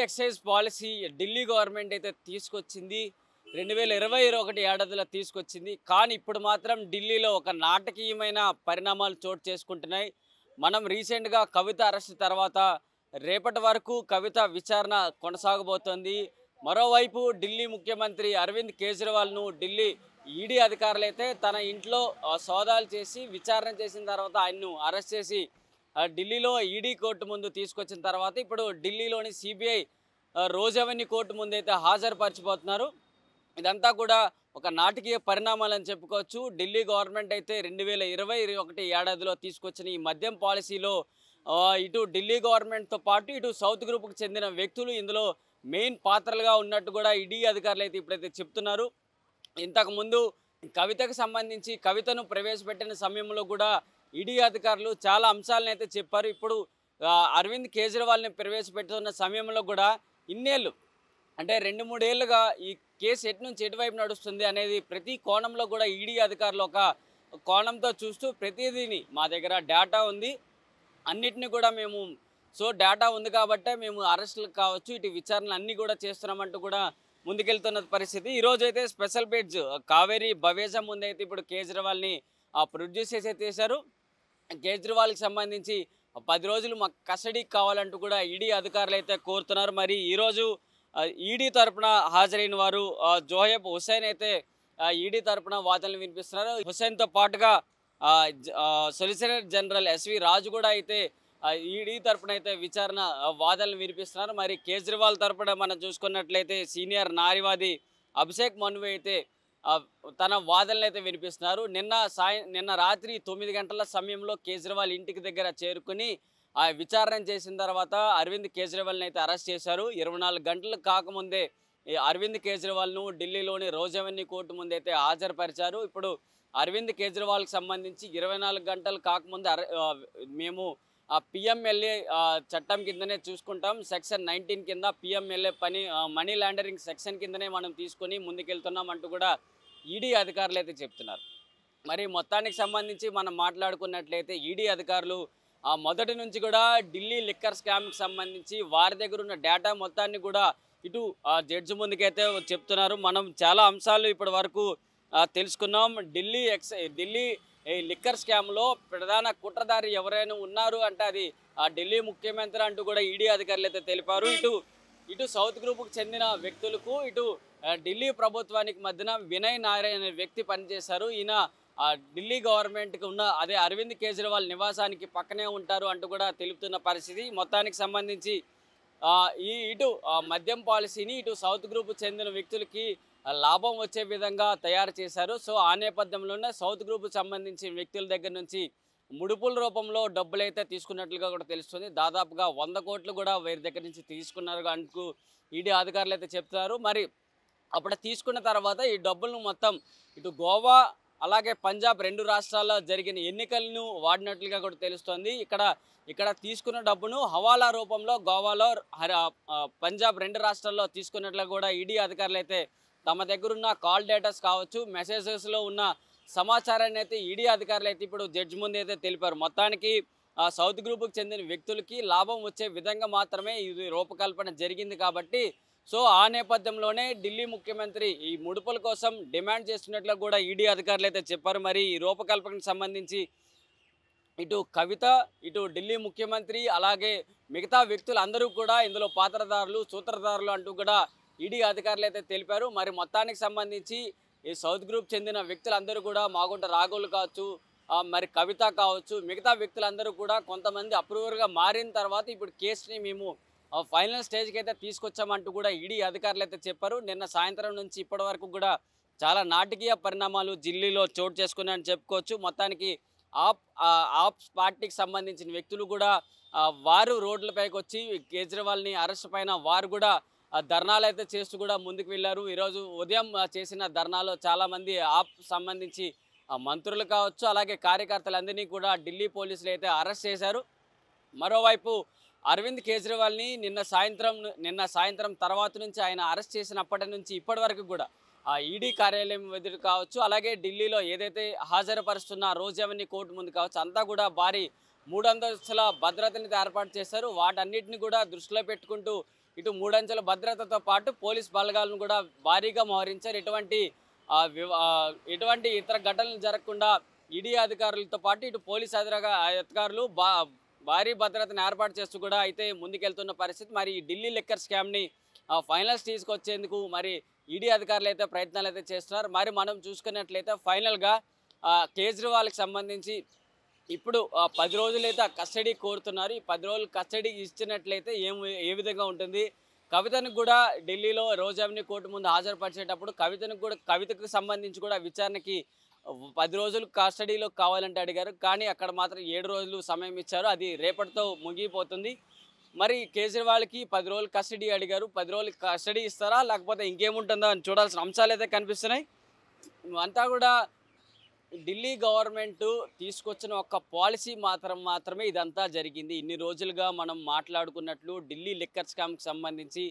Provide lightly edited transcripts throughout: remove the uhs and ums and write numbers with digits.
Excise policy Delhi government అయితే తీసుకొచ్చింది. 2021 ఏడాదిలో తీసుకొచ్చింది. కానీ ఇప్పుడు మాత్రం ఢిల్లీలో ఒక నాటకీయమైన పరిణామాలు చోటు చేసుకుంటున్నాయి. మనం రీసెంట్‌గా కవిత అరెస్ట్ తర్వాత రేపటి వరకు కవిత విచారణ కొనసాగబోతోంది. మరోవైపు ఢిల్లీ ముఖ్యమంత్రి అరవింద్ కేజ్రీవాల్‌ను ఢిల్లీ ఈడీ అధికారులైతే తన ఇంట్లో సోదాలు చేసి విచారణ చేసిన తర్వాత ఆయన్ను అరెస్ట్ చేసి ఢిల్లీలో ఈడీ కోర్టు ముందు తీసుకొచ్చిన తర్వాత ఇప్పుడు ఢిల్లీలోని సిబిఐ రోజ్ అవెన్యూ కోర్టు ముందైతే హాజరుపరచబోతున్నారు. ఇదంతా కూడా ఒక నాటకీయ పరిణామాలని చెప్పుకోవచ్చు. ఢిల్లీ గవర్నమెంట్ అయితే 2021 ఏడాదిలో తీసుకొచ్చిన ఈ మద్యం పాలసీలో ఇటు ఢిల్లీ గవర్నమెంట్తో పాటు ఇటు సౌత్ గ్రూప్కి చెందిన వ్యక్తులు ఇందులో మెయిన్ పాత్రలుగా ఉన్నట్టు కూడా ఈడీ అధికారులు అయితే ఇప్పుడైతే చెప్తున్నారు. ఇంతకుముందు కవితకు సంబంధించి కవితను ప్రవేశపెట్టిన సమయంలో కూడా ఈడీ అధికారులు చాలా అంశాలను అయితే చెప్పారు. ఇప్పుడు అరవింద్ కేజ్రీవాల్ని ప్రవేశపెడుతున్న సమయంలో కూడా ఇన్నేళ్ళు అంటే 2-3 ఏళ్ళుగా ఈ కేసు ఎటు నుంచి ఎటువైపు నడుస్తుంది అనేది ప్రతి కోణంలో కూడా ఈడీ అధికారులు ఒక కోణంతో చూస్తూ ప్రతిదీని మా దగ్గర డేటా ఉంది, అన్నిటిని కూడా మేము డేటా ఉంది కాబట్టే మేము అరెస్టులు కావచ్చు ఇటు విచారణలు అన్నీ కూడా చేస్తున్నామంటూ కూడా ముందుకెళ్తున్న పరిస్థితి. ఈరోజు అయితే స్పెషల్ బెంచ్ కావేరీ బవేజా ముందైతే ఇప్పుడు కేజ్రీవాల్ని ప్రొడ్యూస్ చేసి చేశారు. కేజ్రీవాల్కి సంబంధించి 10 రోజులు మాకు కస్టడీకి కావాలంటూ కూడా ఈడీ అధికారులు అయితే కోరుతున్నారు. మరి ఈరోజు ఈడీ తరపున హాజరైన వారు జోహెబ్ హుస్సేన్ అయితే ఈడీ తరపున వాదనలు వినిపిస్తున్నారు. హుస్సేన్తో పాటుగా సొలిసిటర్ జనరల్ ఎస్వి రాజు కూడా అయితే ఈడీ తరపున అయితే విచారణ వాదనలు వినిపిస్తున్నారు. మరి కేజ్రీవాల్ తరపున మనం చూసుకున్నట్లయితే సీనియర్ న్యాయవాది అభిషేక్ మను అయితే తన వాదనలు అయితే వినిపిస్తున్నారు. నిన్న రాత్రి 9 గంటల సమయంలో కేజ్రీవాల్ ఇంటికి దగ్గర చేరుకుని విచారణ చేసిన తర్వాత అరవింద్ కేజ్రీవాల్ని అయితే అరెస్ట్ చేశారు. 24 గంటలు కాకముందే అరవింద్ కేజ్రీవాల్ను ఢిల్లీలోని రోజ్ అవెన్యూ కోర్టు ముందైతే హాజరుపరిచారు. ఇప్పుడు అరవింద్ కేజ్రీవాల్కి సంబంధించి 24 గంటలు కాకముందే పిఎంఎల్ఏ చట్టం కిందనే చూసుకుంటాం. సెక్షన్ 19 కింద పిఎంఎల్ఏ మనీ లాండరింగ్ సెక్షన్ కిందనే మనం తీసుకొని ముందుకెళ్తున్నాం అంటూ కూడా ఈడీ అధికారులు అయితే చెప్తున్నారు. మరి మొత్తానికి సంబంధించి మనం మాట్లాడుకున్నట్లయితే ఈడీ అధికారులు మొదటి నుంచి కూడా ఢిల్లీ లిక్కర్ స్కామ్కి సంబంధించి వారి దగ్గర ఉన్న డేటా మొత్తాన్ని కూడా ఇటు జడ్జి ముందుకైతే చెప్తున్నారు. మనం చాలా అంశాలు ఇప్పటి వరకు తెలుసుకున్నాం. ఢిల్లీ లిక్కర్ స్కామ్లో ప్రధాన కుట్రదారి ఎవరైనా ఉన్నారు అంటే అది ఢిల్లీ ముఖ్యమంత్రి అంటూ కూడా ఈడీ అధికారులు అయితే తెలిపారు. ఇటు సౌత్ గ్రూప్కి చెందిన వ్యక్తులకు ఇటు ఢిల్లీ ప్రభుత్వానికి మధ్యన వినయ్ నాయర్ అనే వ్యక్తి పనిచేశారు. ఈయన ఢిల్లీ గవర్నమెంట్కి ఉన్న అదే అరవింద్ కేజ్రీవాల్ నివాసానికి పక్కనే ఉంటారు అంటూ కూడా తెలుపుతున్న పరిస్థితి. మొత్తానికి సంబంధించి ఇటు మద్యం పాలసీని ఇటు సౌత్ గ్రూప్ చెందిన వ్యక్తులకి లాభం వచ్చే విధంగా తయారు చేశారు. ఆ నేపథ్యంలోనే సౌత్ గ్రూప్కి సంబంధించిన వ్యక్తుల దగ్గర నుంచి ముడుపుల రూపంలో డబ్బులైతే తీసుకున్నట్లుగా కూడా తెలుస్తుంది. దాదాపుగా 100 కోట్లు కూడా వీరి దగ్గర నుంచి తీసుకున్నారు అంటూ ఈడీ అధికారులు అయితే చెప్తున్నారు. మరి అప్పుడు తీసుకున్న తర్వాత ఈ డబ్బులను మొత్తం ఇటు గోవా అలాగే పంజాబ్ 2 రాష్ట్రాల్లో జరిగిన ఎన్నికలను వాడినట్లుగా కూడా తెలుస్తోంది. ఇక్కడ తీసుకున్న డబ్బును హవాలా రూపంలో గోవాలో పంజాబ్ 2 రాష్ట్రాల్లో తీసుకున్నట్లుగా కూడా ఈడీ అధికారులు అయితే తమ దగ్గరున్న కాల్ డేటాస్ కావచ్చు మెసేజెస్లో ఉన్న సమాచారాన్ని అయితే ఈడీ అధికారులు అయితే ఇప్పుడు జడ్జి ముందు అయితే తెలిపారు. మొత్తానికి సౌత్ గ్రూప్కి చెందిన వ్యక్తులకి లాభం వచ్చే విధంగా మాత్రమే ఇది రూపకల్పన జరిగింది కాబట్టి ఆ నేపథ్యంలోనే ఢిల్లీ ముఖ్యమంత్రి ఈ ముడుపుల కోసం డిమాండ్ చేస్తున్నట్లు కూడా ఈడీ అధికారులు అయితే చెప్పారు. మరి ఈ రూపకల్పనకు సంబంధించి ఇటు కవిత ఇటు ఢిల్లీ ముఖ్యమంత్రి అలాగే మిగతా వ్యక్తులు అందరూ కూడా ఇందులో పాత్రదారులు సూత్రధారులు అంటూ కూడా ఈడీ అధికారులు అయితే తెలిపారు. మరి మొత్తానికి సంబంధించి ఈ సౌత్ గ్రూప్ చెందిన వ్యక్తులందరూ కూడా మాగుంట రాఘవులు కావచ్చు మరి కవిత కావచ్చు మిగతా వ్యక్తులందరూ కూడా కొంతమంది అప్రూవర్గా మారిన తర్వాత ఇప్పుడు కేసుని మేము ఫైనల్ స్టేజ్కి అయితే తీసుకొచ్చామంటూ కూడా ఈడీ అధికారులు అయితే చెప్పారు. నిన్న సాయంత్రం నుంచి ఇప్పటి వరకు కూడా చాలా నాటకీయ పరిణామాలు ఢిల్లీలో చోటు చేసుకున్నాయని చెప్పుకోవచ్చు. మొత్తానికి ఆప్స్ పార్టీకి సంబంధించిన వ్యక్తులు కూడా వారు రోడ్లపైకి వచ్చి కేజ్రీవాల్ని అరెస్ట్ పైన వారు కూడా ధర్నాలు అయితే చేస్తూ కూడా ముందుకు వెళ్ళారు. ఈరోజు ఉదయం చేసిన ధర్నాలో చాలామంది ఆప్ సంబంధించి మంత్రులు కావచ్చు అలాగే కార్యకర్తలందరినీ కూడా ఢిల్లీ పోలీసులు అయితే అరెస్ట్ చేశారు. మరోవైపు అరవింద్ కేజ్రీవాల్ని నిన్న సాయంత్రం తర్వాత నుంచి ఆయన అరెస్ట్ చేసినప్పటి నుంచి ఇప్పటి వరకు కూడా ఈడీ కార్యాలయం ఎదురు కావచ్చు అలాగే ఢిల్లీలో ఏదైతే హాజరుపరుస్తున్న రోజ్ అవెన్యూ కోర్టు ముందు కావచ్చు అంతా కూడా భారీ 3 అంతస్తుల భద్రతని ఏర్పాటు చేశారు. వాటన్నిటిని కూడా దృష్టిలో పెట్టుకుంటూ ఇటు మూడంచెల భద్రతతో పాటు పోలీస్ బలగాలను కూడా భారీగా మోహరించారు. ఎటువంటి ఇతర ఘటనలు జరగకుండా ఈడీ అధికారులతో పాటు ఇటు పోలీస్ అధికారులు భారీ భద్రతను ఏర్పాటు చేస్తూ కూడా అయితే ముందుకెళ్తున్న పరిస్థితి. మరి ఈ ఢిల్లీ లిక్కర్ స్కామ్ని ఫైనల్ స్టేజ్కి వచ్చేందుకు మరి ఈడీ అధికారులు అయితే ప్రయత్నాలు అయితే చేస్తున్నారు. మరి మనం చూసుకున్నట్లయితే ఫైనల్గా కేజ్రీవాల్కి సంబంధించి ఇప్పుడు 10 రోజులైతే కస్టడీ కోరుతున్నారు. ఈ 10 రోజులు కస్టడీ ఇచ్చినట్లయితే ఏ విధంగా ఉంటుంది? కవితను కూడా ఢిల్లీలో రోజ్ అవెన్యూ కోర్టు ముందు హాజరుపరిచేటప్పుడు కవితకు సంబంధించి కూడా విచారణకి 10 రోజులు కస్టడీలో కావాలంటే అడిగారు. కానీ అక్కడ మాత్రం 7 రోజులు సమయం ఇచ్చారు. అది రేపటితో ముగిపోతుంది. మరి కేజ్రీవాల్కి 10 రోజులు కస్టడీ అడిగారు. 10 రోజులు కస్టడీ ఇస్తారా లేకపోతే ఇంకేముంటుందో అని చూడాల్సిన అంశాలు అయితే కనిపిస్తున్నాయి. అంతా కూడా ఢిల్లీ గవర్నమెంట్ తీసుకొచ్చిన ఒక పాలసీ మాత్రమే ఇదంతా జరిగింది. ఇన్ని రోజులుగా మనం మాట్లాడుకున్నట్లు ఢిల్లీ లిక్కర్ స్కామ్కి సంబంధించి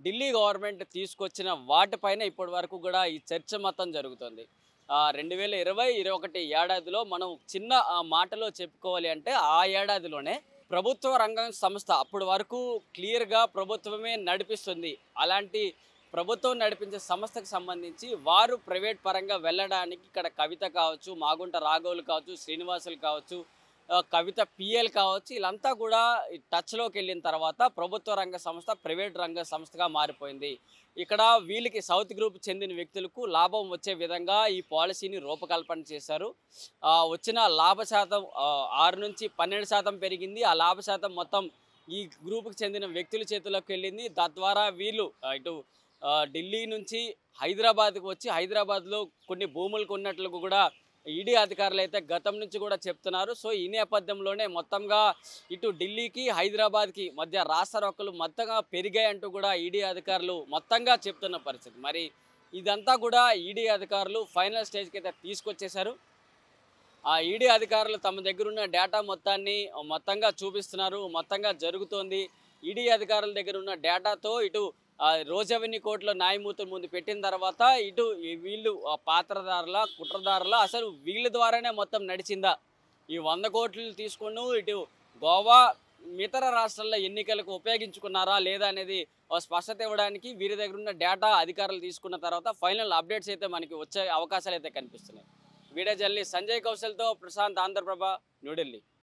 ఢిల్లీ గవర్నమెంట్ తీసుకొచ్చిన వాటిపైన ఇప్పటి వరకు కూడా ఈ చర్చ మొత్తం జరుగుతుంది. 2020-21 ఏడాదిలో మనం చిన్న మాటలో చెప్పుకోవాలి అంటే ఆ ఏడాదిలోనే ప్రభుత్వ రంగం సంస్థ అప్పటి వరకు క్లియర్గా ప్రభుత్వమే నడిపిస్తుంది. అలాంటి ప్రభుత్వం నడిపించే సంస్థకు సంబంధించి వారు ప్రైవేట్ పరంగా వెళ్ళడానికి ఇక్కడ కవిత కావచ్చు, మాగుంట రాఘవులు కావచ్చు, శ్రీనివాసులు కావచ్చు, కవిత పిఎల్ కావచ్చు, వీళ్ళంతా కూడా టచ్లోకి వెళ్ళిన తర్వాత ప్రభుత్వ రంగ సంస్థ ప్రైవేట్ రంగ సంస్థగా మారిపోయింది. ఇక్కడ వీళ్ళకి సౌత్ గ్రూప్ చెందిన వ్యక్తులకు లాభం వచ్చే విధంగా ఈ పాలసీని రూపకల్పన చేశారు. వచ్చిన లాభ శాతం 6 నుంచి 12% పెరిగింది. ఆ లాభ శాతం మొత్తం ఈ గ్రూప్కి చెందిన వ్యక్తుల చేతుల్లోకి వెళ్ళింది. తద్వారా వీళ్ళు ఇటు ఢిల్లీ నుంచి హైదరాబాద్కు వచ్చి హైదరాబాద్లో కొన్ని భూములు కొన్నట్లు కూడా ఈడీ అధికారులు అయితే గతం నుంచి కూడా చెప్తున్నారు. సో ఈ నేపథ్యంలోనే మొత్తంగా ఇటు ఢిల్లీకి హైదరాబాద్కి మధ్య రాస్తారోకలు మొత్తంగా పెరిగాయంటూ కూడా ఈడీ అధికారులు మొత్తంగా చెప్తున్న పరిస్థితి. మరి ఇదంతా కూడా ఈడీ అధికారులు ఫైనల్ స్టేజ్కి అయితే తీసుకొచ్చేశారు. ఆ ఈడీ అధికారులు తమ దగ్గర ఉన్న డేటా మొత్తంగా చూపిస్తున్నారు. మొత్తంగా జరుగుతోంది. ఈడీ అధికారుల దగ్గర ఉన్న డేటాతో ఇటు రోజ్ అవెన్యూ కోర్టులో న్యాయమూర్తుల ముందు పెట్టిన తర్వాత ఇటు వీళ్ళు పాత్రదారుల కుట్రదారుల అసలు వీళ్ళ ద్వారానే మొత్తం నడిచిందా? ఈ 100 కోట్లు తీసుకొని ఇటు గోవా ఇతర రాష్ట్రాల్లో ఎన్నికలకు ఉపయోగించుకున్నారా లేదా అనేది స్పష్టత ఇవ్వడానికి వీరి దగ్గర ఉన్న డేటా అధికారులు తీసుకున్న తర్వాత ఫైనల్ అప్డేట్స్ అయితే మనకి వచ్చే అవకాశాలు అయితే కనిపిస్తున్నాయి. వీడియో జర్నలిస్ట్ సంజయ్ కౌశల్తో ప్రశాంత్, ఆంధ్రప్రభ, న్యూఢిల్లీ.